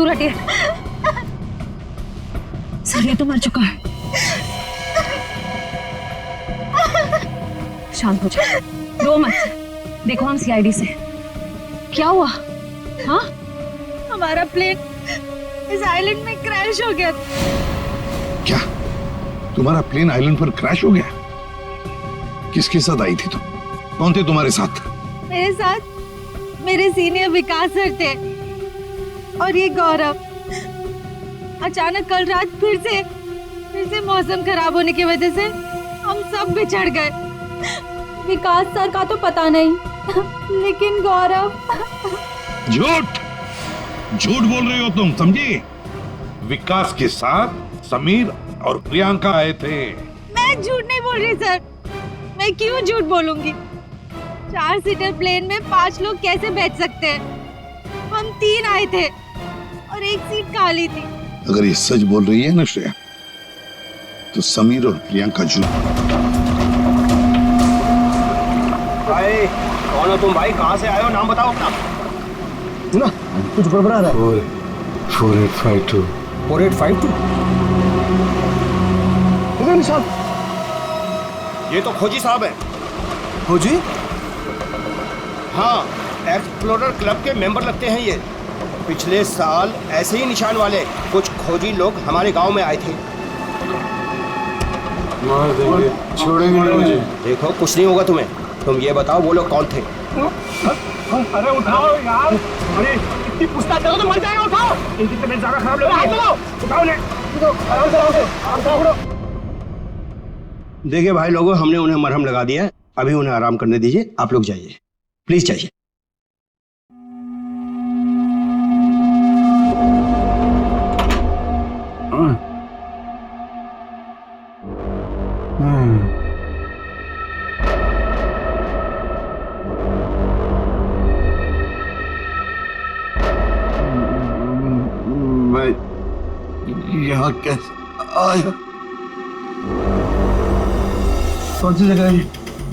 दूर हटिए। सर ये तो मर चुका है। शांत हो जाओ, रो मत। देखो हम सीआईडी से। क्या हुआ? हाँ, हमारा प्लेन इस आइलैंड में क्रैश हो गया। क्या तुम्हारा प्लेन आइलैंड पर क्रैश हो गया? किसके साथ आई थी तुम? कौन थे तुम्हारे साथ? मेरे साथ मेरे सीनियर विकास सर थे और ये गौरव। अचानक कल रात फिर से मौसम खराब होने की वजह से हम सब बिछड़ गए। विकास सर का तो पता नहीं, लेकिन गौरव। झूठ बोल रही हो तुम, समझी? विकास के साथ समीर और प्रियंका आए थे। मैं झूठ नहीं बोल रही सर। मैं क्यों झूठ बोलूंगी? 4 सीटर प्लेन में 5 लोग कैसे बैठ सकते हैं? हम 3 आए थे और 1 सीट खाली थी। अगर ये सच बोल रही है ना श्रेया, तो समीर और प्रियंका झूठ। भाई कौन हो तुम? भाई कहाँ से आए हो? नाम बताओ अपना। ना कुछ गड़बड़ा रहा है। 4852 4852 साहब, ये तो खोजी साहब है। खोजी? हाँ, एक्सप्लोरर क्लब के मेंबर लगते हैं ये। पिछले साल ऐसे ही निशान वाले कुछ खोजी लोग हमारे गांव में आए थे। मार देंगे, छोड़ेंगे नहीं मुझे। देखो कुछ नहीं होगा तुम्हें। तुम ये बताओ वो लोग कौन थे? अरे उठाओ यार, अरे इतनी पूछताछ करो तो मर जाएगा। उठाओ, इनकी तबीयत ज्यादा खराब लग रही है। उठाओ ले, आराम से। देखिए भाई लोगों, हमने उन्हें मरहम लगा दिया है। अभी उन्हें आराम करने दीजिए। आप लोग जाइए, प्लीज जाइए। मैं यहाँ कैसे आया? कौन सी जगह है?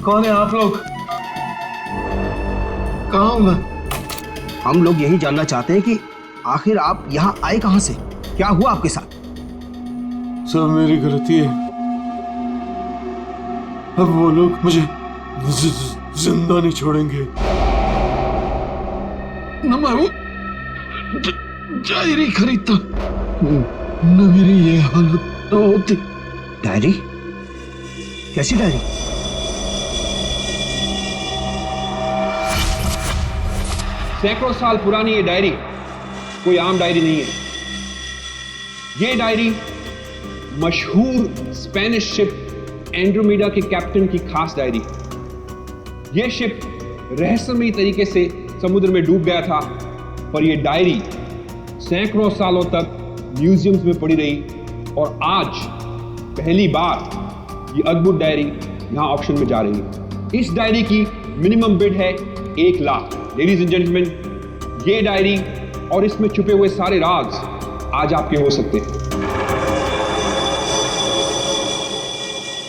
कौन है आप लोग? कहाँ हूँ मैं? हम लोग यही जानना चाहते हैं कि आखिर आप यहाँ आए कहाँ से? क्या हुआ आपके साथ? सब मेरी गलती है। अब वो लोग मुझे जिंदा नहीं छोड़ेंगे। न मैं वो डायरी खरीदता, न मेरी ये हालत न होती। डायरी? कैसी डायरी? सैकड़ों साल पुरानी ये डायरी कोई आम डायरी नहीं है। ये डायरी मशहूर स्पेनिश शिप एंड्रोमेडा के कैप्टन की खास डायरी। ये शिप रहस्यमयी तरीके से समुद्र में डूब गया था, पर यह डायरी सैकड़ों सालों तक म्यूजियम्स में पड़ी रही और आज पहली बार ये अद्भुत डायरी यहां ऑक्शन में जा रही है। इस डायरी की मिनिमम बिड है 1 लाख। लेडीज एंड जेंटलमैन, ये डायरी और इसमें छुपे हुए सारे राज आज आपके हो सकते हैं।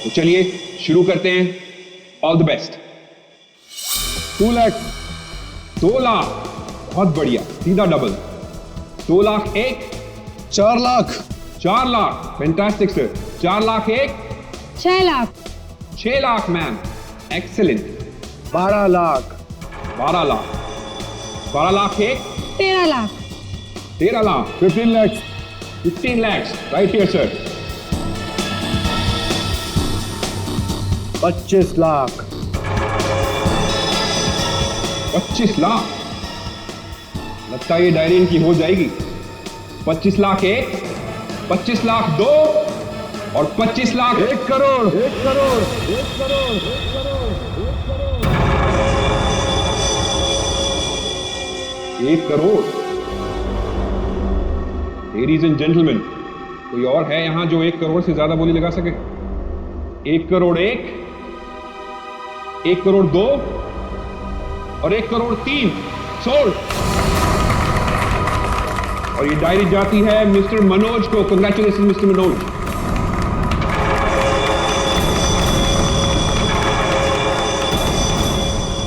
तो चलिए शुरू करते हैं। All the best. 2 lakh, 2 lakh, बहुत बढ़िया, सीधा double. 2 lakh 1, 4 lakh, 4 lakh, fantastic sir. 4 lakh 1, 6 lakh, 6 lakh ma'am, excellent. 12 lakh, 12 lakh, 12 lakh 1, 13 lakh, 13 lakh, 15 lakhs, 15 lakhs, right here sir. 25 lakh, 25 lakh. लगता है ये डायरी इनकी हो जाएगी। 25 लाख 1, 25 लाख 2 और 25 lakh 1 crore, 1 crore, 1 crore, 1 crore, 1 crore. Ladies and gentleman, कोई और है यहां जो 1 करोड़ से ज्यादा बोली लगा सके? 1 करोड़ 1, 1 करोड़ 2 और 1 करोड़ 3 सोल्ड। और ये डायरी जाती है मिस्टर मनोज को। Congratulation mister Manoj.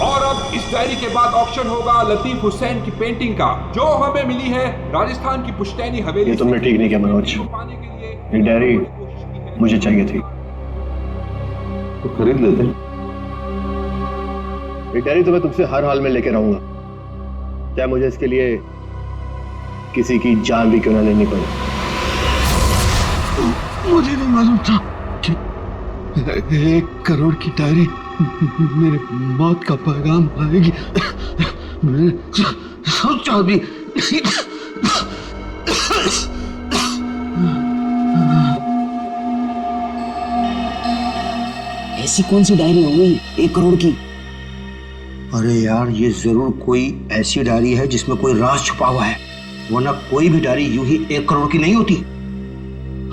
और अब इस डायरी के बाद ऑक्शन होगा लतीफ हुसैन की पेंटिंग का, जो हमें मिली है राजस्थान की पुश्तैनी हवेली। ये तुमने ठीक नहीं किया मनोज। पाने के लिए ये डायरी मुझे चाहिए थी, तो खरीद लेते। ये डायरी तो मैं तुमसे हर हाल में लेके रहूंगा, चाहे मुझे इसके लिए किसी की जान भी क्यों ना लेनी पड़े। मुझे नहीं मालूम था कि 1 करोड़ की डायरी मेरे मौत का पैगाम आएगी। मैंने सोचा भी ऐसी कौन सी डायरी होगी 1 करोड़ की? अरे यार, ये जरूर कोई ऐसी डायरी है जिसमें कोई राज छुपा हुआ है, वरना कोई भी डायरी यूं ही 1 करोड़ की नहीं होती।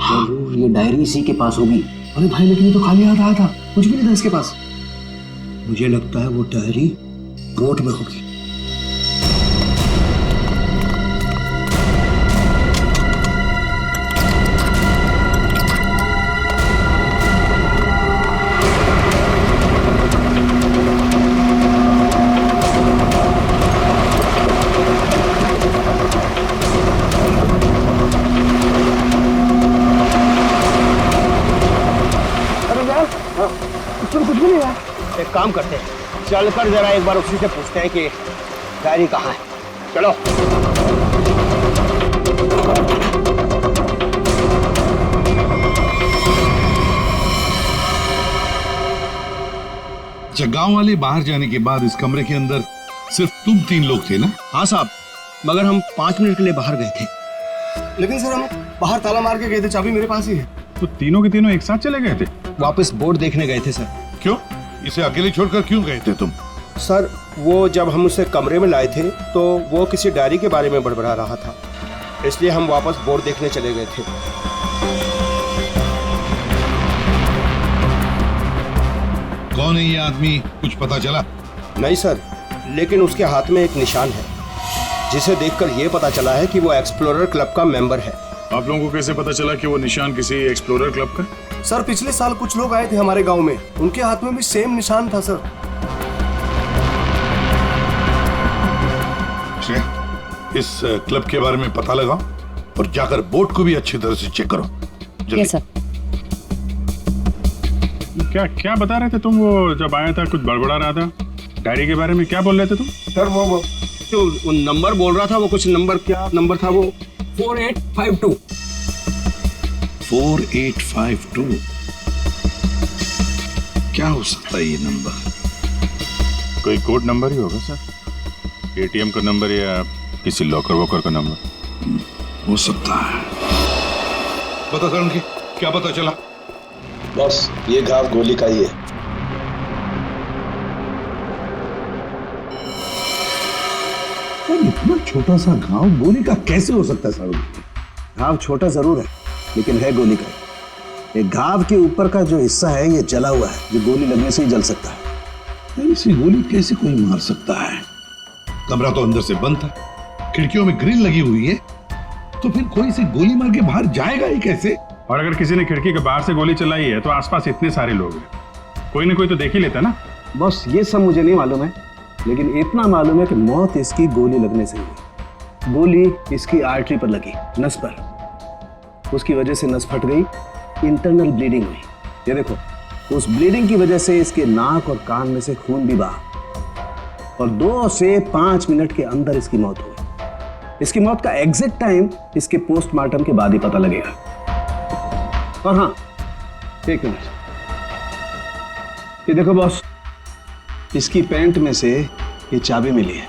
जरूर ये डायरी इसी के पास होगी। अरे भाई, लेकिन ये तो खाली हाथ आया था, कुछ भी नहीं था इसके पास। मुझे लगता है वो डायरी बोट में होगी। एक काम करते हैं, चलकर जरा एक बार उसी से पूछते हैं कि डायरी कहाँ है। चलो। अच्छा, गांव वाले बाहर जाने के बाद इस कमरे के अंदर सिर्फ तुम 3 लोग थे ना? हाँ साहब, मगर हम 5 मिनट के लिए बाहर गए थे। लेकिन सर हम बाहर ताला मार के गए थे, चाबी मेरे पास ही है। तो तीनों के तीनों एक साथ चले गए थे? वापस बोर्ड देखने गए थे सर। क्यों? इसे अकेले छोड़कर क्यों गए थे तुम? सर, वो जब हम उसे कमरे में लाए थे तो वो किसी डायरी के बारे में बड़बड़ा रहा था, इसलिए हम वापस बोर्ड देखने चले गए थे। कौन है ये आदमी, कुछ पता चला? नहीं सर, लेकिन उसके हाथ में एक निशान है, जिसे देखकर ये पता चला है कि वो एक्सप्लोरर क्लब का मेंबर है। आप लोगों को कैसे पता चला कि वो निशान किसी एक्सप्लोरर क्लब का? सर पिछले साल कुछ लोग आए थे हमारे गांव में, उनके हाथ में भी सेम निशान था सर। इस क्लब के बारे में पता लगाओ और जाकर बोर्ड को भी अच्छी तरह से चेक करो। जल्दी। Yes sir. क्या क्या बता रहे थे तुम? वो जब आया था कुछ बड़बड़ा रहा था, डायरी के बारे में क्या बोल रहे थे तुम? सर वो जो नंबर बोल रहा था, वो कुछ नंबर, क्या नंबर था वो? 4852। 4852 क्या हो सकता है ये नंबर? कोई कोड नंबर ही होगा सर, एटीएम का नंबर या किसी लॉकर वॉकर का नंबर हो सकता है। पता करण की क्या पता चला? बस ये घाव गोली का ही है। इतना छोटा सा घाव गोली का कैसे हो सकता है साहब? घाव छोटा जरूर है, लेकिन है गोली का। ये घाव के ऊपर का जो हिस्सा है ये जला हुआ है, जो गोली लगने से ही जल सकता है। ऐसी गोली कैसे कोई मार सकता है? कमरा तो अंदर से बंद था, खिड़कियों में ग्रिल लगी हुई है, तो फिर कोई से गोली मार के बाहर जाएगा ही कैसे? और अगर किसी ने खिड़की के बाहर से गोली चलाई है तो आसपास इतने सारे लोग हैं, कोई ना कोई तो देख ही लेता ना। बस ये सब मुझे नहीं मालूम है, लेकिन इतना मालूम है कि मौत इसकी गोली लगने से हुई। गोली इसकी आर्टरी पर लगी, नस पर। उसकी वजह से नस फट गई, इंटरनल ब्लीडिंग हुई। ये देखो, उस ब्लीडिंग की वजह से इसके नाक और कान में से खून भी बहा और 2 से 5 मिनट के अंदर इसकी मौत हुई। इसकी मौत का एग्जैक्ट टाइम इसके पोस्टमार्टम के बाद ही पता लगेगा। और हाँ, 1 मिनट, ये देखो बॉस, इसकी पैंट में से ये चाबी मिली है।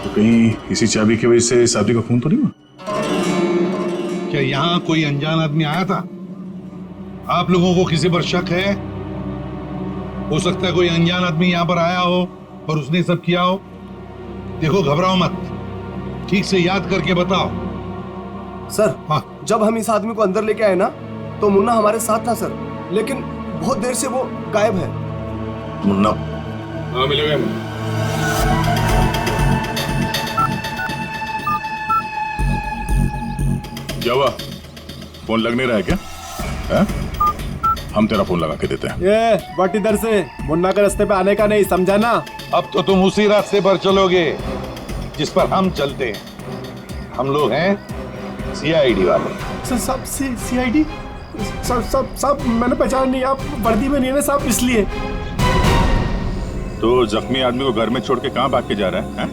तो कहीं इसी चाबी की वजह से शादी का खून तो नहीं हुआ? क्या यहाँ कोई अनजान आदमी आया था? आप लोगों को किसी पर शक है? हो सकता है कोई अनजान आदमी यहाँ पर आया हो और उसने सब किया हो। देखो, घबराओ मत, ठीक से याद करके बताओ। सर हाँ। जब हम इस आदमी को अंदर लेके आए ना, तो मुन्ना हमारे साथ था सर, लेकिन बहुत देर से वो गायब है। मुन्ना? हाँ, मिलेगा। क्या हुआ, फोन लग नहीं रहा है क्या? हम तेरा फोन लगा के देते हैं। ये बट इधर से मुन्ना के रास्ते पे आने का नहीं, समझा ना? अब तो तुम उसी रास्ते पर चलोगे जिस पर हम चलते हैं। हम लोग हैं सीआईडी वाले। सब सीआईडी? सब मैंने पहचान नहीं, आप वर्दी में नहीं है ना साहब, इसलिए। तो जख्मी आदमी को घर में छोड़ के कहाँ भाग के जा रहा है?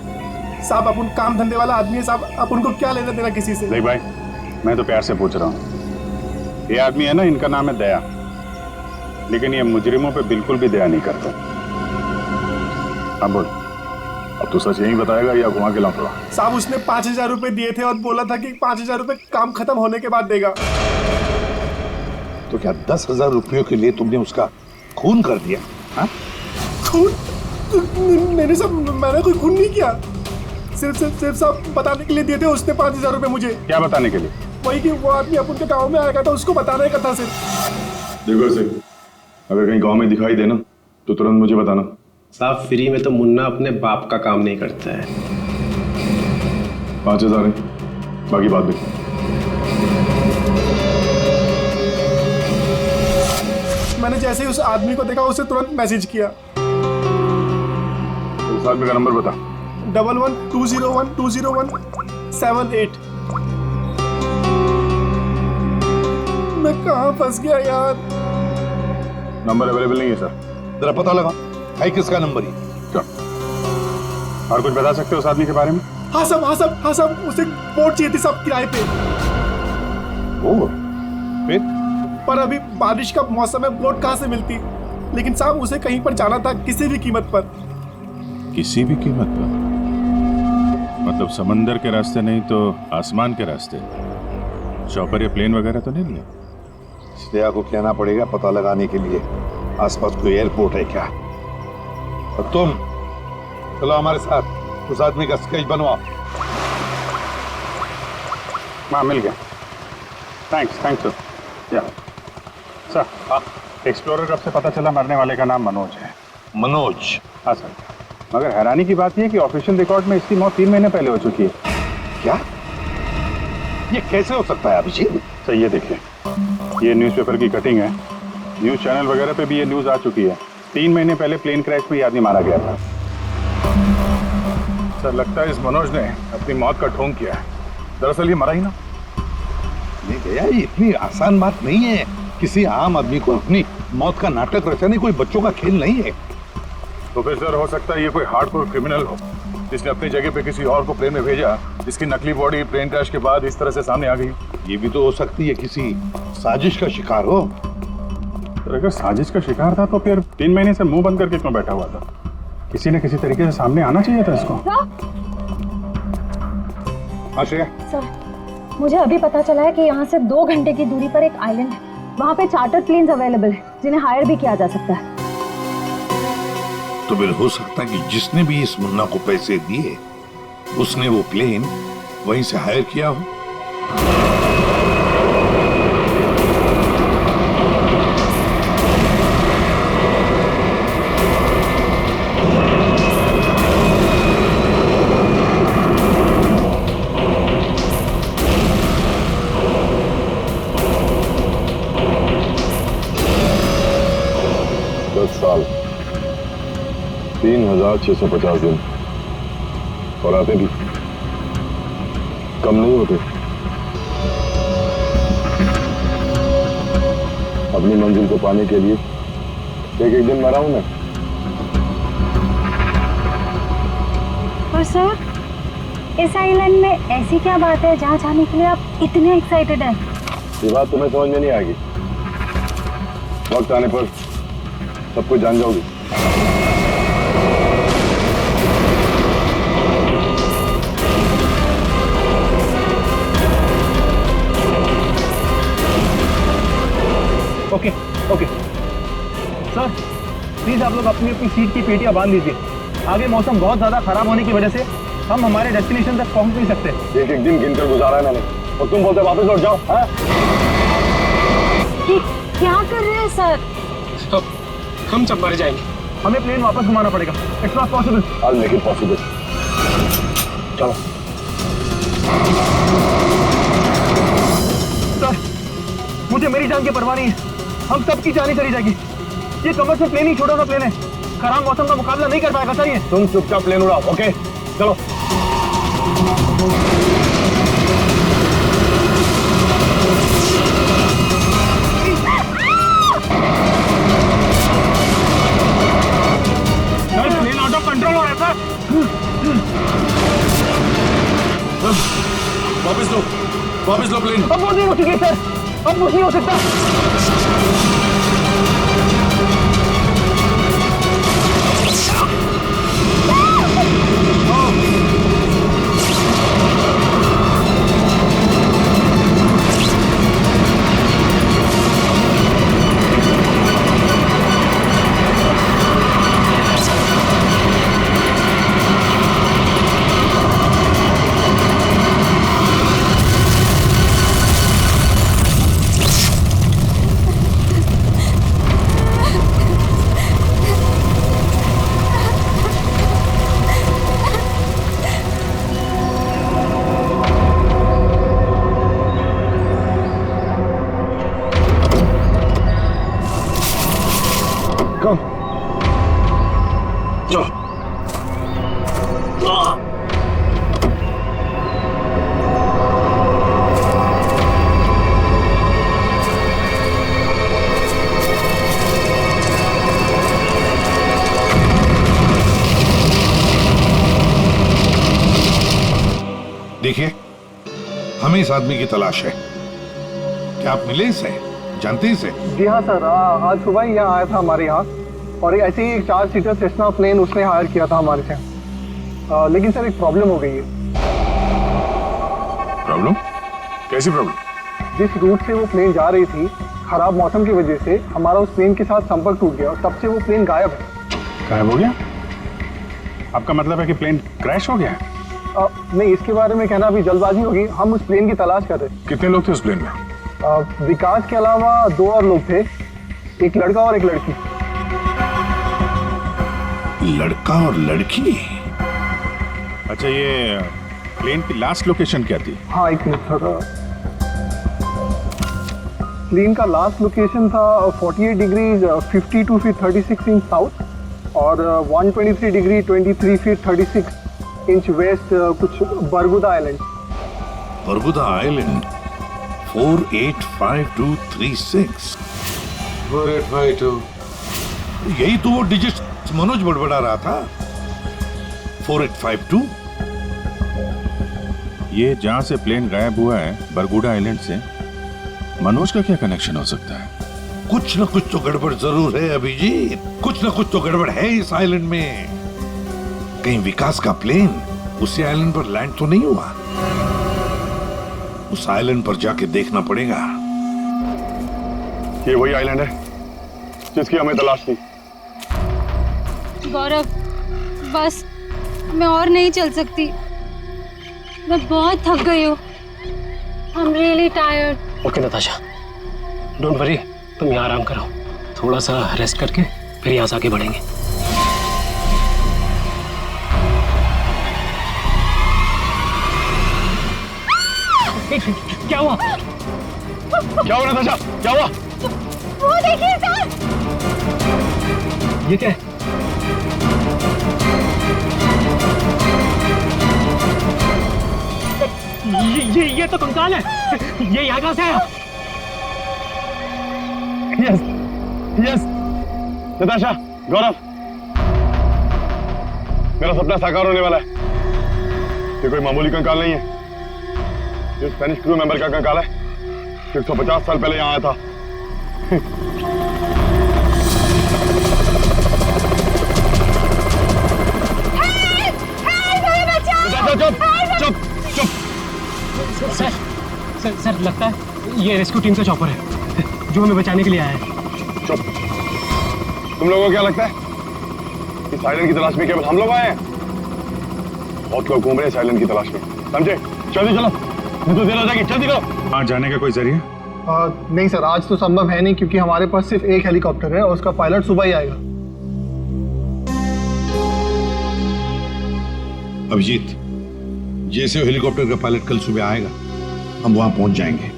साहब अपन काम धंधे वाला आदमी है साहब, आप उनको क्या लेना देना किसी से? देख भाई, मैं तो प्यार से पूछ रहा हूँ, ये आदमी है ना, इनका नाम है दया, लेकिन ये मुजरिमों पे बिल्कुल भी दया नहीं करते। हाँ बोल, अब तो सच यही बताएगा या घुमा के लाऊंगा? साहब उसने 5,000 रुपए दिए थे और बोला था कि 5,000 रुपए काम खत्म होने के बाद देगा। तो क्या 10,000 रुपयों के लिए तुमने उसका खून कर दिया? हाँ? खून? नहीं साहब, मैंने कोई खून नहीं किया। सिर्फ साहब बताने के लिए दिए थे उसने 5,000 रुपए मुझे। क्या बताने के लिए? वही कि वो आदमी अपन के गाँव में आएगा था, उसको बताने का था सिर्फ। देखो सिर्फ, अगर कहीं गाँव में दिखाई देना तो तुरंत मुझे बताना। साहब फ्री में तो मुन्ना अपने बाप का काम नहीं करता है। 5,000 है, बाकी बात देख। मैंने जैसे ही उस आदमी को देखा उसे तुरंत मैसेज किया। उस आदमी का नंबर बता। 1120120178। मैं कहाँ फंस गया यार? नंबर अवेलेबल नहीं है सर। जरा पता लगा है किसका नंबर ही। क्या और कुछ बता सकते हो उस आदमी के बारे में? हाँ साहब उसे बोट चाहिए थी साहब किराए पे। ओ, फिर? पर अभी बारिश का मौसम है, बोट कहाँ से मिलती? लेकिन साहब उसे कहीं पर जाना था किसी भी कीमत पर। किसी भी कीमत पर? मतलब समंदर के रास्ते नहीं तो आसमान के रास्ते? चॉपर या प्लेन वगैरह तो नहीं लिया? श्रेया को कहना पड़ेगा पता लगाने के लिए आसपास कोई एयरपोर्ट है क्या। और तुम चलो हमारे साथ, उस आदमी का स्केच बनवाओ। हाँ मिल गया, थैंक्स सर। या सर, एक्सप्लोरर कब से पता चला मरने वाले का नाम मनोज है? मनोज? हाँ सर, मगर हैरानी की बात यह है कि ऑफिशियल रिकॉर्ड में इसकी मौत 3 महीने पहले हो चुकी है। क्या? ये कैसे हो सकता है अभिषेक? सर ये देखिए, ये न्यूज़पेपर की कटिंग है, न्यूज़ चैनल वगैरह पे भी ये न्यूज़ आ चुकी है। 3 महीने पहले प्लेन क्रैश में ये आदमी मारा गया था। सर लगता है इस मनोज ने अपनी मौत का ढोंग किया है। दरअसल ये मरा ही ना। नहीं भैया, ये इतनी आसान बात नहीं है किसी आम आदमी को अपनी मौत का नाटक रचाने। कोई बच्चों का खेल नहीं है। तो फिर सर हो सकता है ये कोई हार्डकोर क्रिमिनल हो जिसने अपनी जगह पे किसी और को प्लेन में भेजा, जिसकी नकली बॉडी प्लेन क्रैश के बाद इस तरह से सामने आ गई। ये भी तो हो सकती है किसी साजिश का शिकार हो। तो अगर साजिश का शिकार था तो फिर 3 महीने से मुंह बंद करके क्यों बैठा हुआ था? किसी न किसी तरीके से सामने आना चाहिए था इसको। हाँ श्रेया। सर, मुझे अभी पता चला है कि यहाँ से 2 घंटे की दूरी पर एक आइलैंड है। वहाँ पे चार्टर प्लेन्स अवेलेबल है जिन्हें हायर भी किया जा सकता है। तो फिर हो सकता है कि जिसने भी इस मुन्ना को पैसे दिए उसने वो प्लेन वहीं से हायर किया हो। साल 3,650 दिन और आते भी कम नहीं होते। अपनी मंजिल को पाने के लिए एक दिन मरा हूं मैं। पर सर, इस आइलैंड में ऐसी क्या बात है जहाँ जाने के लिए आप इतने एक्साइटेड हैं? ये बात तुम्हें समझ में नहीं आएगी, वक्त आने पर सब कुछ जान जाओगी। ओके सर, प्लीज आप लोग अपनी अपनी सीट की पेटियां बांध लीजिए। आगे मौसम बहुत ज्यादा खराब होने की वजह से हम हमारे डेस्टिनेशन तक पहुंच नहीं सकते। एक दिन गिनकर गुजारा है मैंने और तुम बोलते वापस लौट जाओ। क्या कर रहे हैं सर? हम सब मर जाएंगे, हमें प्लेन वापस घुमाना पड़ेगा। It's not possible. I'll make it possible। चलो सर, मुझे मेरी जान की परवाह नहीं है। हम सबकी जानी चली जाएगी। ये कमर्शियल प्लेन ही छोटा सा प्लेन है, खराब मौसम का मुकाबला नहीं कर पाएगा सर ये। तुम चुपचाप प्लेन उड़ाओ, ओके? चलो। प्लेन आउट ऑफ कंट्रोल हो रहा है सर। वापस लो प्लेन। अब वो नहीं हो चुकी सर, अब कुछ नहीं हो सकता। देखिए, हमें इस आदमी की तलाश है। क्या आप मिले इसे? जानते इसे? जी हाँ सर, आज सुबह ही यहाँ आया था हमारे यहाँ, और ऐसे ही एक 4 सीटर सेस्ना प्लेन उसने हायर किया था हमारे से। लेकिन सर एक प्रॉब्लम हो गई है। प्रॉब्लम? कैसी प्रॉब्लम? जिस रूट से वो प्लेन जा रही थी, खराब मौसम की वजह से हमारा उस प्लेन के साथ संपर्क टूट गया और तब से वो प्लेन गायब है। गायब हो गया? आपका मतलब है कि प्लेन क्रैश हो गया है? नहीं, इसके बारे में कहना अभी जल्दबाजी होगी। हम उस प्लेन की तलाश कर रहे हैं। कितने लोग थे उस प्लेन में? विकास के अलावा 2 और लोग थे, एक लड़का और एक लड़की। लड़का और लड़की? अच्छा, ये प्लेन की लास्ट लोकेशन क्या थी? हाँ, एक मिनट सर। प्लेन का लास्ट लोकेशन था 48 डिग्री 52 फीट 36 इंच साउथ और 123 डिग्री 23 फीट 36 इंच वेस्ट, कुछ बरगुदा आइलैंड। बरगुदा आइलैंड 485236। 4852, यही तो वो डिजिट मनोज बड़बड़ा रहा था। 4852। ये जहां से प्लेन गायब हुआ है, बरगुडा आइलैंड से, मनोज का क्या कनेक्शन हो सकता है? कुछ न कुछ तो गड़बड़ जरूर है अभिजीत, कुछ न कुछ तो गड़बड़ है इस आइलैंड में। कहीं विकास का प्लेन उसी आइलैंड पर लैंड तो नहीं हुआ? उस आइलैंड पर जाके देखना पड़ेगा। ये वही आइलैंड है जिसकी हमें तलाश थी। गौरव, बस मैं और नहीं चल सकती। मैं बहुत थक गई हूँ। I'm really tired. Okay Natasha, don't worry, तुम यहाँ आराम करो, थोड़ा सा रेस्ट करके फिर यहाँ से आगे बढ़ेंगे। क्या हुआ? क्या हुआ नताशा? क्या हुआ? वो देखिए सर। ये क्या है? ये तो कंकाल है। ये यहाँ कहाँ से आया? यस यस नताशा, गौरव, मेरा सपना साकार होने वाला है। ये कोई मामूली कंकाल नहीं है, ये स्पेनिश क्रू मेंबर का कंकाल है, 150 साल पहले यहाँ आया था। चुप चुप चुप। सर लगता है ये रेस्क्यू टीम का चॉपर है जो हमें बचाने के लिए आया है। चुप। तुम लोगों को क्या लगता है इस आइलैंड की तलाश में केवल हम लोग आए हैं? बहुत लोग घूम रहे हैं इस आइलैंड की तलाश में, समझे? जल्दी चलो, नहीं तो देर हो जाएगी। जल्दी करो। वहां जाने का कोई जरिया? नहीं सर, आज तो संभव है नहीं, क्योंकि हमारे पास सिर्फ एक हेलीकॉप्टर है और उसका पायलट सुबह ही आएगा। अभिजीत, जैसे हेलीकॉप्टर का पायलट कल सुबह आएगा, हम वहां पहुंच जाएंगे।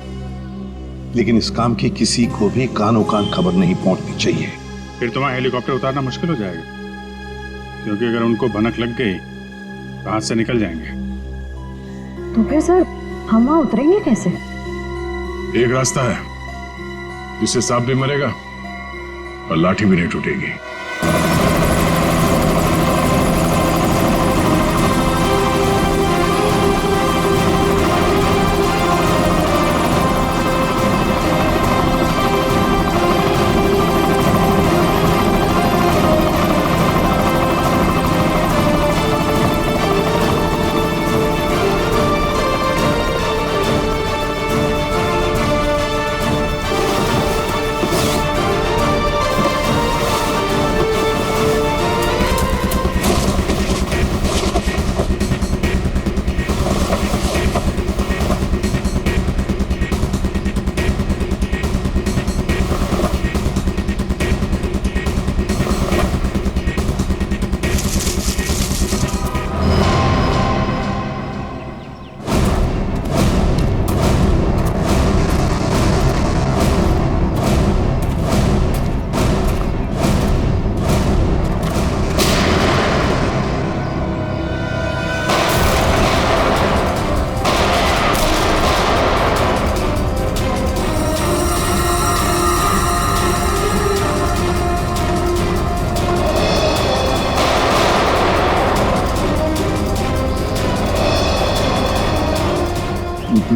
लेकिन इस काम की किसी को भी कानो कान खबर नहीं पहुंचनी चाहिए। फिर तुम्हारा हेलीकॉप्टर उतारना मुश्किल हो जाएगा, क्योंकि अगर उनको भनक लग गई तो हाथ से निकल जाएंगे। तो फिर सर हम वहां उतरेंगे कैसे? एक रास्ता है जिससे सांप भी मरेगा और लाठी भी नहीं टूटेगी।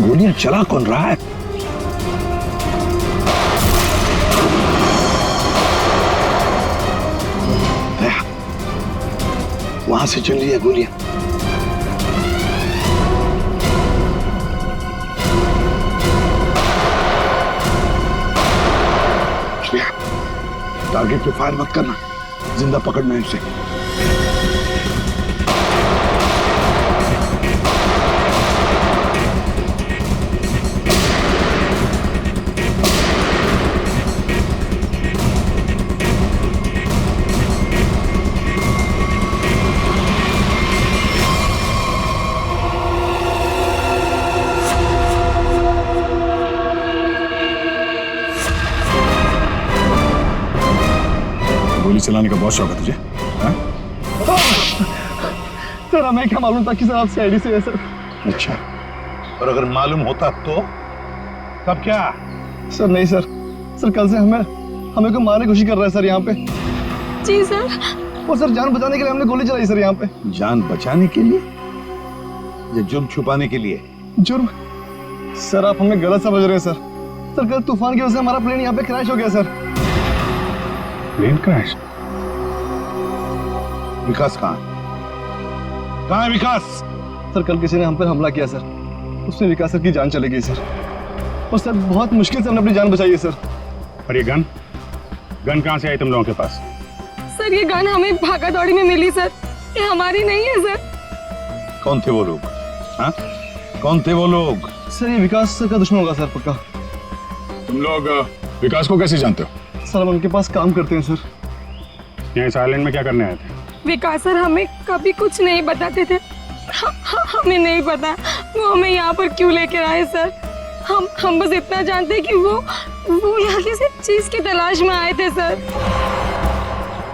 गोलियां चला कौन रहा है? वहां से चल रही है गोलियां। टारगेट पे फायर मत करना, जिंदा पकड़ना है उसे। गोली चलाने का बहुत शौक है तुझे? हाँ? सर हमें क्या मालूम था कि सर आप सीआईडी से है सर। अच्छा, और अगर मालूम होता तो तब क्या? सर नहीं सर, सर कल से हमें को मारने की कोशिश कर रहा है सर यहाँ पे। जी सर। और सर जान बचाने के लिए हमने गोली चलाई सर यहाँ पे। जान बचाने के लिए या जुर्म छुपाने के लिए? जुर्म? सर आप हमें गलत समझ रहे हैं सर। सर कल तूफान की वजह से हमारा प्लेन यहाँ पे क्रैश हो गया सर। Plane crash? विकास कहाँ है विकास? सर कल किसी ने हम पर हमला किया सर, उसमें विकास सर की जान चली गई सर। और सर बहुत मुश्किल से हमने अपनी जान बचाई है सर। और ये गन कहाँ से आई तुम लोगों के पास? सर ये गन हमें भागा दौड़ी में मिली सर, ये हमारी नहीं है सर। कौन थे वो लोग? हाँ, कौन थे वो लोग? सर ये विकास सर का दुश्मन होगा सर पक्का। तुम लोग विकास को कैसे जानते हो? सर हम उनके पास काम करते हैं सर। यहाँ इस आइलैंड में क्या करने आए थे? विकास सर हमें कभी कुछ नहीं बताते थे। हमें नहीं पता वो हमें यहाँ पर क्यों लेकर आए सर। हम बस इतना जानते हैं कि वो यहाँ किसी चीज की तलाश में आए थे सर।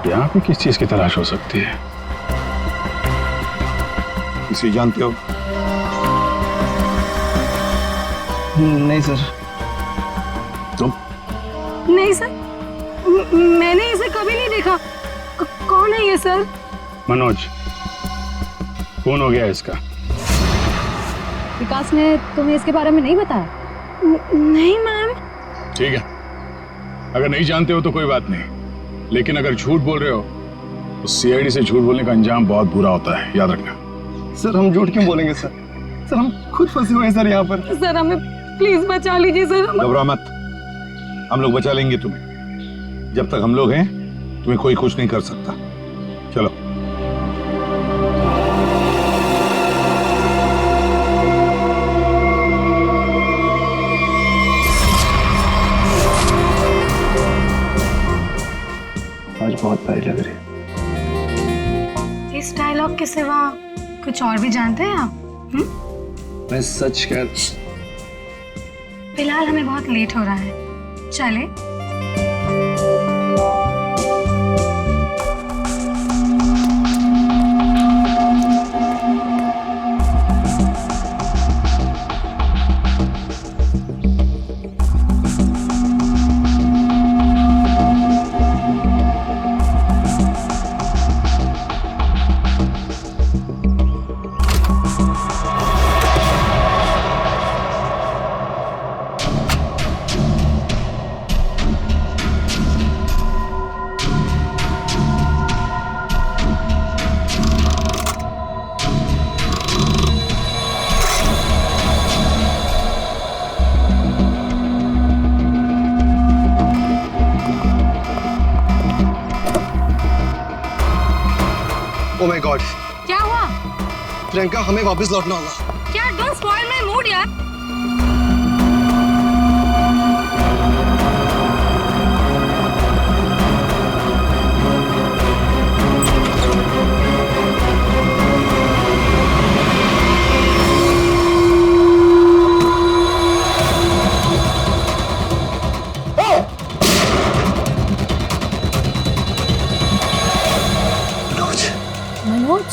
यहाँ पे किस चीज की तलाश हो सकती है? इसे जानते हो? नहीं सर। तुम? नहीं सर, मैंने इसे कभी नहीं देखा। कौन है ये सर? मनोज, कौन हो गया इसका? विकास ने तुम्हें इसके बारे में नहीं बताया? नहीं मैम। ठीक है, अगर नहीं जानते हो तो कोई बात नहीं, लेकिन अगर झूठ बोल रहे हो तो सीआईडी से झूठ बोलने का अंजाम बहुत बुरा होता है, याद रखना। सर हम झूठ क्यों बोलेंगे सर? सर हम खुद फंसे हुए हैं सर यहाँ पर। सर हमें प्लीज बचा लीजिए सर। घबरा मत, हम लोग बचा लेंगे तुम्हें। जब तक हम लोग हैं तुम्हें कोई कुछ नहीं कर सकता। चलो। आज बहुत प्यारी लग रही है। इस डायलॉग के सिवा कुछ और भी जानते हैं आप? मैं सच कह फिलहाल हमें बहुत लेट हो रहा है, चले? Oh my God! क्या हुआ? प्रियंका, हमें वापस लौटना होगा। क्या? डोंट स्पॉइल माय मूड यार। मनोज,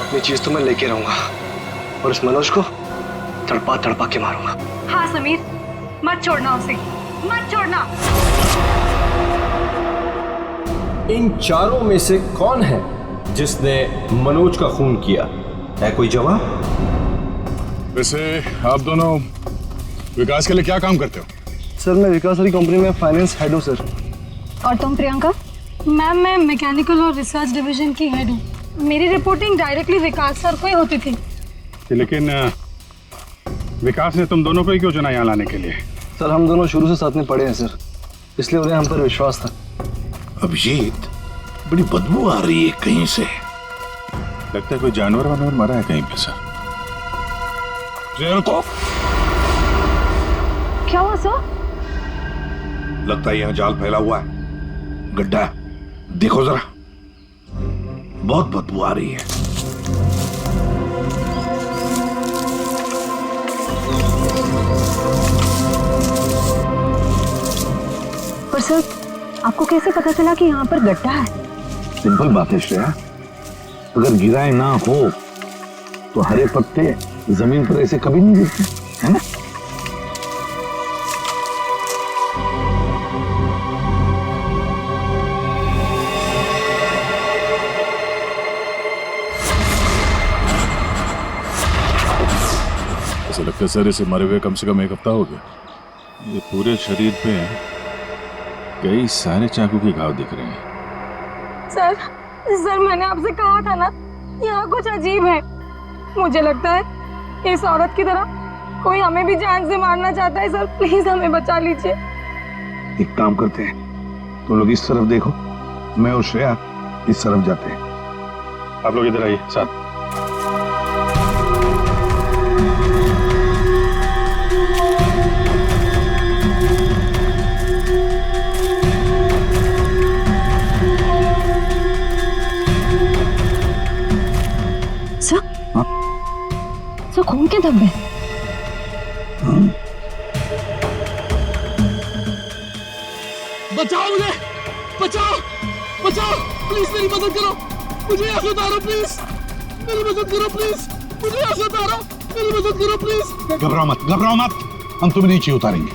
अपनी चीज तो मैं लेके रहूंगा और इस मनोज को तड़पा तड़पा के मारूंगा। हाँ समीर, मत छोड़ना उसे, मत छोड़ना। इन चारों में से कौन है जिसने मनोज का खून किया? है कोई जवाब? वैसे आप दोनों विकास के लिए क्या काम करते हो? सर, मैं विकास वाली कंपनी में फाइनेंस हेड हूँ सर। और तुम प्रियंका? मैम, मैं मैकेनिकल और रिसर्च डिवीजन की हेड हूँ। मेरी रिपोर्टिंग डायरेक्टली विकास सर को ही होती थी। लेकिन विकास ने तुम दोनों को ही क्यों चुना यहाँ लाने के लिए? सर, हम दोनों शुरू से साथ में पढ़े हैं सर, इसलिए उन्हें हम पर विश्वास था। अभिजीत, बड़ी बदबू आ रही है कहीं से। लगता है कोई जानवर वानवर मरा है कहीं पे सर। को क्या हुआ सर? लगता है यहाँ जाल फैला हुआ है, गड्ढा है। देखो जरा, बहुत बदबू आ रही है। पर सर, आपको कैसे पता चला कि यहाँ पर गड्ढा है? सिंपल बात है श्रेया, अगर गिराए ना हो तो हरे पत्ते जमीन पर ऐसे कभी नहीं गिरते, है ना? ऐसा लगता है सर इसे मरे हुए कम से कम 1 हफ्ता हो गया। ये पूरे शरीर पे कई सारे चाकू के घाव दिख रहे हैं। सर मैंने आपसे कहा था ना, यहाँ कुछ अजीब है। मुझे लगता है इस औरत की तरह कोई हमें भी जान से मारना चाहता है। सर प्लीज हमें बचा लीजिए। एक काम करते हैं, तुम लोग इस तरफ देखो, मैं और श्रेया इस तरफ जाते हैं। आप लोग इधर आइए साथ। सर, खून के धब्बे। बचाओ मुझे, बचाओ, बचाओ, प्लीज मेरी मदद करो, मुझे यहाँ से उतारो प्लीज, मेरी मदद करो प्लीज, मुझे यहाँ से उतारो, मेरी मदद करो प्लीज। घबराओ मत, घबराओ मत, हम तुम्हें नीचे उतारेंगे।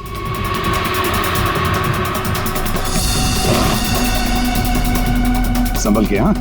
संभल के। हाँ,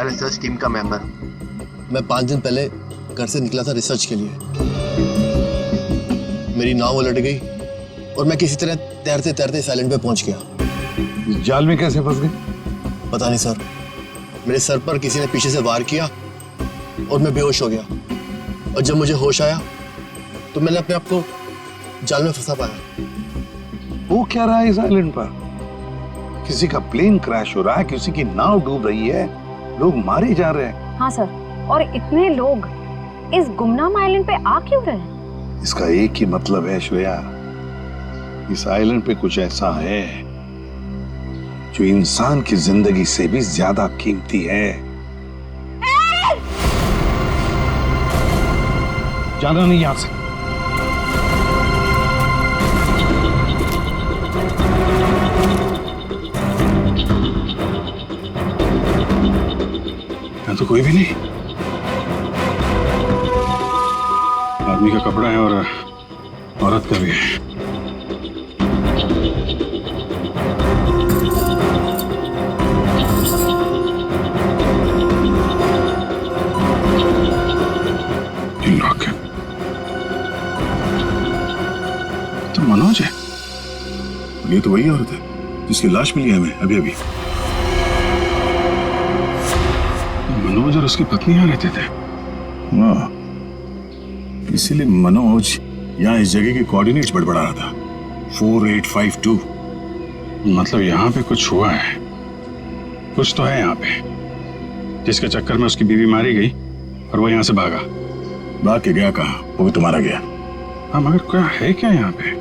मैं रिसर्च टीम का मेंबर हूँ। मैं 5 दिन पहले घर से निकला था रिसर्च के लिए। मेरी नाव उलट गई और मैं किसी तरह तैरते तैरते इस आइलैंड पे पहुंच गया। इस जाल में कैसे फंस गए? पता नहीं सर, मेरे सर पर किसी ने पीछे से वार किया और मैं बेहोश हो गया। और जब मुझे होश आया तो मैंने अपने आप को जाल में फंसा पाया। वो क्या रहा है इस आइलैंड पर? किसी का प्लेन क्रैश हो रहा है, किसी की नाव डूब रही है, लोग मारे जा रहे हैं। हाँ सर, और इतने लोग इस गुमनाम आइलैंड पे आ क्यों रहे हैं? इसका एक ही मतलब है श्रेया, इस आइलैंड पे कुछ ऐसा है जो इंसान की जिंदगी से भी ज्यादा कीमती है। जाना नहीं यहां से। यहाँ तो कोई भी नहीं। आदमी का कपड़ा है और औरत का भी है। लॉक है। तो मनोज है। ये तो वही औरत है जिसकी लाश मिली है हमें अभी अभी। मनोज और उसकी पत्नी यहाँ रहते थे। वाह, इसीलिए मनोज यहाँ इस जगह की कोऑर्डिनेट्स बड़बड़ा रहा था। 4852। मतलब यहाँ पे कुछ हुआ है, कुछ तो है यहाँ पे, जिसके चक्कर में उसकी बीवी मारी गई और वो यहाँ से भागा। भाग के गया कहाँ? वो भी तुम्हारा गया। हाँ, मगर क्या है क्या यहाँ पे?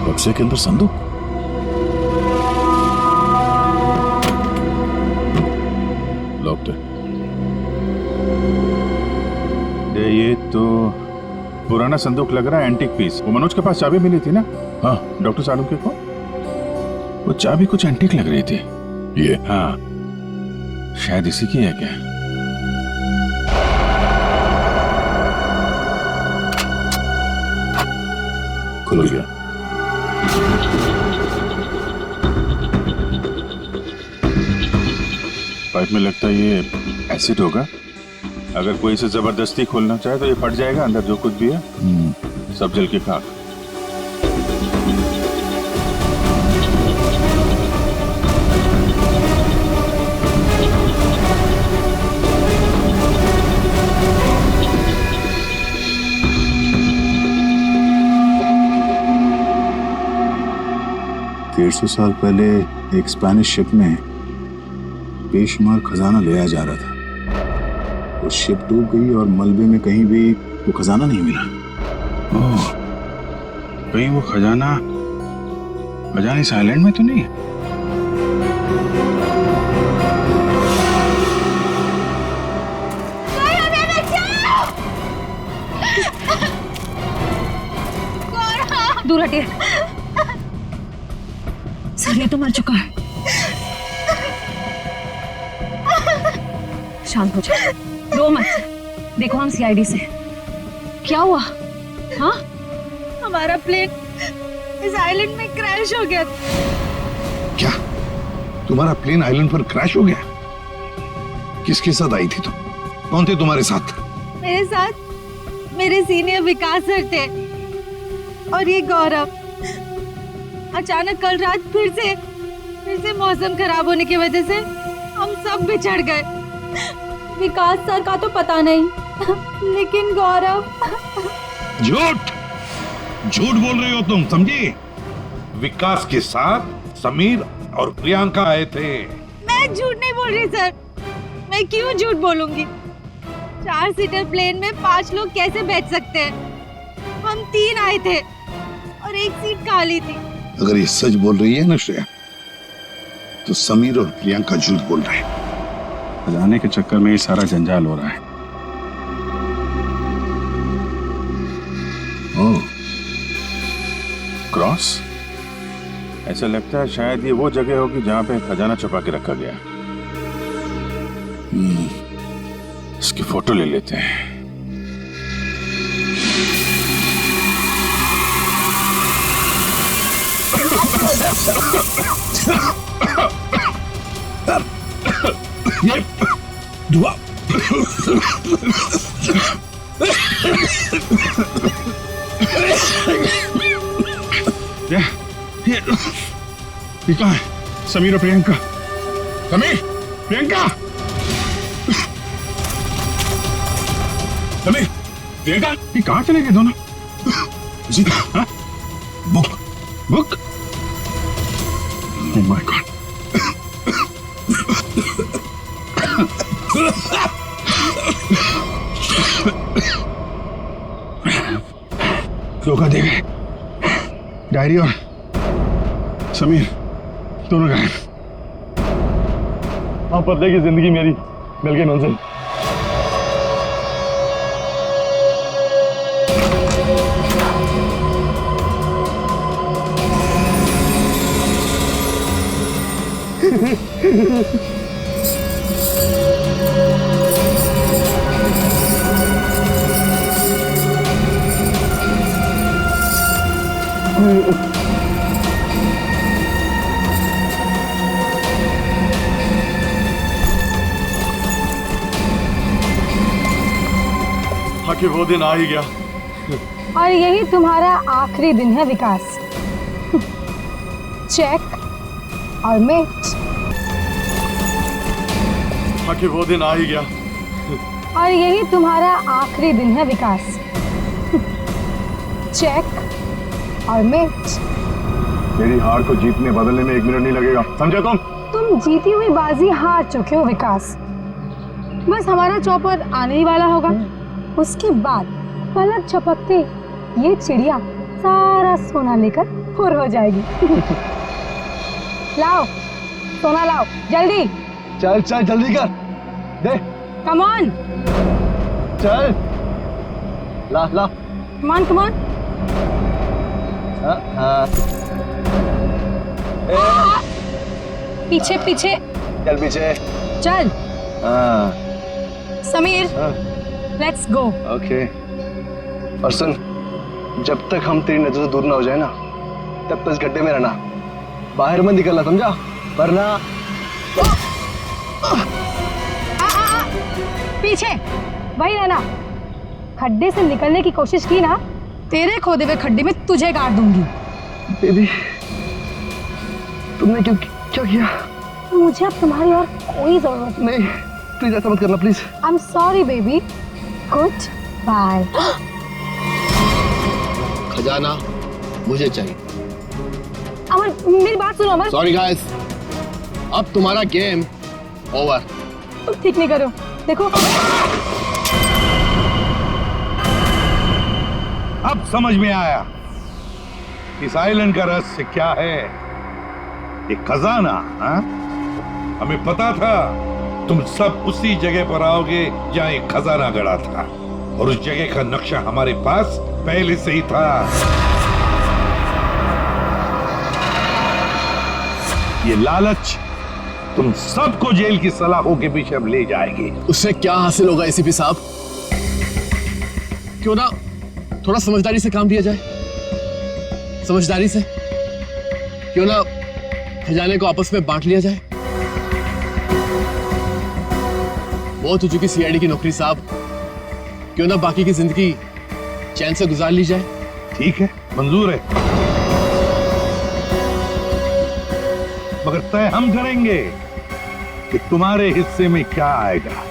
बक्से के अंदर संदूक। लॉक्ड है। ये तो पुराना संदूक लग रहा है, एंटीक पीस। वो मनोज के पास चाबी मिली थी ना? हाँ, डॉक्टर सालुंके को वो चाबी कुछ एंटीक लग रही थी। ये हाँ, शायद इसी की है क्या? खुल गया। पाइप में लगता है ये एसिड होगा। अगर कोई इसे जबरदस्ती खोलना चाहे तो ये फट जाएगा। अंदर जो कुछ भी है सब जल के खाक। सौ साल पहले एक स्पेनिश शिप में बेशुमार खजाना ले आया जा रहा था। वो शिप डूब गई और मलबे में कहीं भी वो खजाना नहीं मिला। ओह, कहीं वो खजाना इस आइलैंड में तो नहीं है? दूर हटिए सर, ये तो मर चुका है। शांत हो जाओ, रो मत। देखो हम सीआईडी से। क्या हुआ? हाँ, हमारा प्लेन इस आइलैंड में क्रैश हो गया। क्या तुम्हारा प्लेन आइलैंड पर क्रैश हो गया? किसके साथ आई थी तुम? कौन थे तुम्हारे साथ? मेरे साथ मेरे सीनियर विकास सर थे और ये गौरव। अचानक कल रात फिर से मौसम खराब होने की वजह से हम सब बिछड़ गए। विकास सर का तो पता नहीं, लेकिन गौरव। झूठ बोल रही हो तुम, समझी? विकास के साथ समीर और प्रियंका आए थे। मैं झूठ नहीं बोल रही सर। मैं क्यों झूठ बोलूंगी? 4 सीटर प्लेन में 5 लोग कैसे बैठ सकते हैं? हम 3 आए थे और एक सीट खाली थी। अगर ये सच बोल रही है ना श्रेया, तो समीर और प्रियंका झूठ बोल रहे हैं। जाने के चक्कर में ये सारा जंजाल हो रहा है। ओह, क्रॉस? ऐसा लगता है शायद ये वो जगह होगी जहां पे खजाना छुपा के रखा गया। इसकी फोटो ले लेते हैं। ये धुआं ये कहाँ है? समीर और प्रियंका। समीर, प्रियंका, समीर, प्रियंका, ये कहाँ चले गए दोनों? जी, हाँ? Book, book. Oh my God. धोखा दे गए। डायरी और समीर दोनों गायब। आप बदले की जिंदगी मेरी मिल गई मंजिल। कि वो दिन आ ही गया और यही तुम्हारा आखिरी दिन है विकास। चेक और मेट। कि वो दिन आ ही गया और यही तुम्हारा आखिरी दिन है विकास। चेक और मेट। मेरी हार को जीतने बदलने में 1 मिनट नहीं लगेगा, समझे तुम जीती हुई बाजी हार चुके हो विकास। बस हमारा चौपर आने ही वाला होगा। उसके बाद पलक झपकते ये चिड़िया सारा सोना लेकर फुर हो जाएगी। लाओ सोना लाओ जल्दी। चल चल जल्दी कर दे। Come on. चल ला ला। Come on come on. पीछे पीछे चल पीछे चल। Sameer let's go. ओके और सुन, जब तक हम तेरी नजर से दूर ना हो जाए ना तब तक इस गड्ढे में रहना, बाहर मत निकलना, समझा? वरना पीछे वही रहना। खड्डे से निकलने की कोशिश की ना, तेरे खोदे हुए खड्डे में तुझे गाड़ दूंगी। बेबी तुमने क्या किया? मुझे अब तुम्हारी और कोई जरूरत नहीं। प्लीज ऐसा मत करना please. I am sorry baby. Goodbye. खजाना मुझे चाहिए। अमर मेरी बात सुनो अमर। सॉरी गाइस, अब तुम्हारा गेम ओवर। तुम ठीक नहीं करो। देखो अब समझ में आया इस आइलैंड का रहस्य क्या है। एक खजाना। हाँ? हमें पता था तुम सब उसी जगह पर आओगे जहां एक खजाना गड़ा था, और उस जगह का नक्शा हमारे पास पहले से ही था। ये लालच तुम सबको जेल की सलाखों के पीछे अब ले जाएगी। उससे क्या हासिल होगा एसीपी साहब? क्यों ना थोड़ा समझदारी से काम लिया जाए। समझदारी से क्यों ना खजाने को आपस में बांट लिया जाए। बहुत हो चुकी सीआईडी की नौकरी साहब, क्यों ना बाकी की जिंदगी चैन से गुजार ली जाए। ठीक है, मंजूर है, मगर तय हम करेंगे कि तुम्हारे हिस्से में क्या आएगा।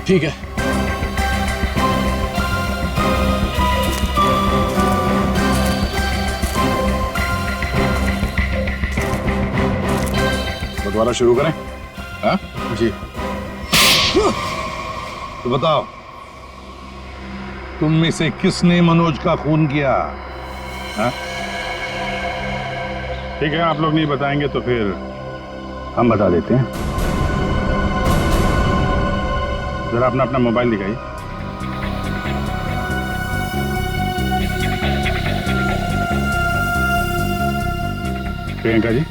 ठीक है। तो दोबारा शुरू करें? हाँ जी। तो बताओ, तुम में से किसने मनोज का खून किया? हाँ? ठीक है, आप लोग नहीं बताएंगे तो फिर हम बता देते हैं। जरा अपना अपना मोबाइल दिखाइए। प्रियंका जी,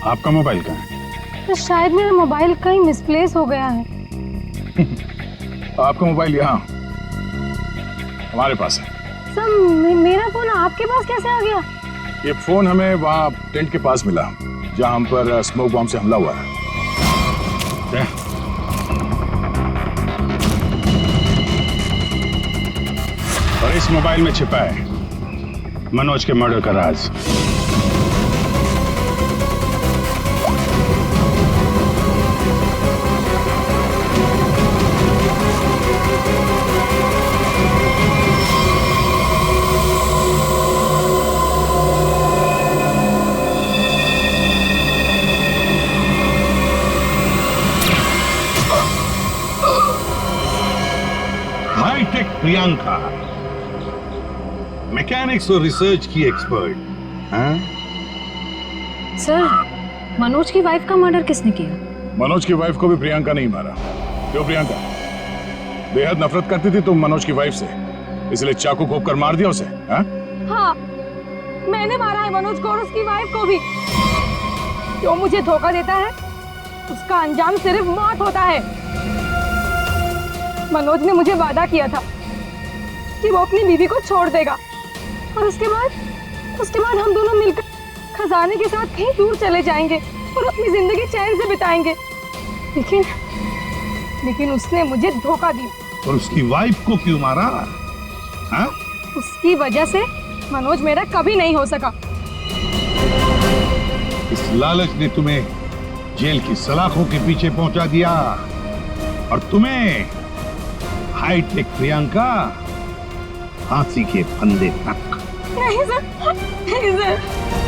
आपका मोबाइल कहाँ है? तो शायद मेरा मोबाइल कहीं मिसप्लेस हो गया है। आपका मोबाइल यहाँ हमारे पास है। सर मेरा फोन आपके पास कैसे आ गया? ये फोन हमें वहाँ टेंट के पास मिला जहाँ हम पर स्मोक बॉम्ब से हमला हुआ है। और इस मोबाइल में छिपा है मनोज के मर्डर का राज। हाईटेक प्रियंका, मैकेनिक्स और रिसर्च की एक्सपर्ट। हाँ? सर मनोज की वाइफ का मर्डर किसने किया? मनोज की वाइफ को भी प्रियंका नहीं मारा। क्यों प्रियंका, बेहद नफरत करती थी तुम मनोज की वाइफ से, इसलिए चाकू घोंप कर मार दिया उसे? हाँ? हाँ, मैंने मारा है मनोज को और उसकी वाइफ को भी। जो मुझे धोखा देता है उसका अंजाम सिर्फ मौत होता है। मनोज ने मुझे वादा किया था कि वो अपनी बीवी को छोड़ देगा और उसके बाद हम दोनों मिलकर खजाने के साथ कहीं दूर चले जाएंगे और अपनी जिंदगी चैन से बिताएंगे। लेकिन उसने मुझे धोखा दिया। और उसकी वाइफ को क्यों मारा? हाँ? उसकी वजह से मनोज मेरा कभी नहीं हो सका। इस लालच ने तुम्हें जेल की सलाखों के पीछे पहुंचा दिया और तुम्हें हाईटेक प्रियंका फांसी के फंदे तक। नहीं सर, नहीं सर।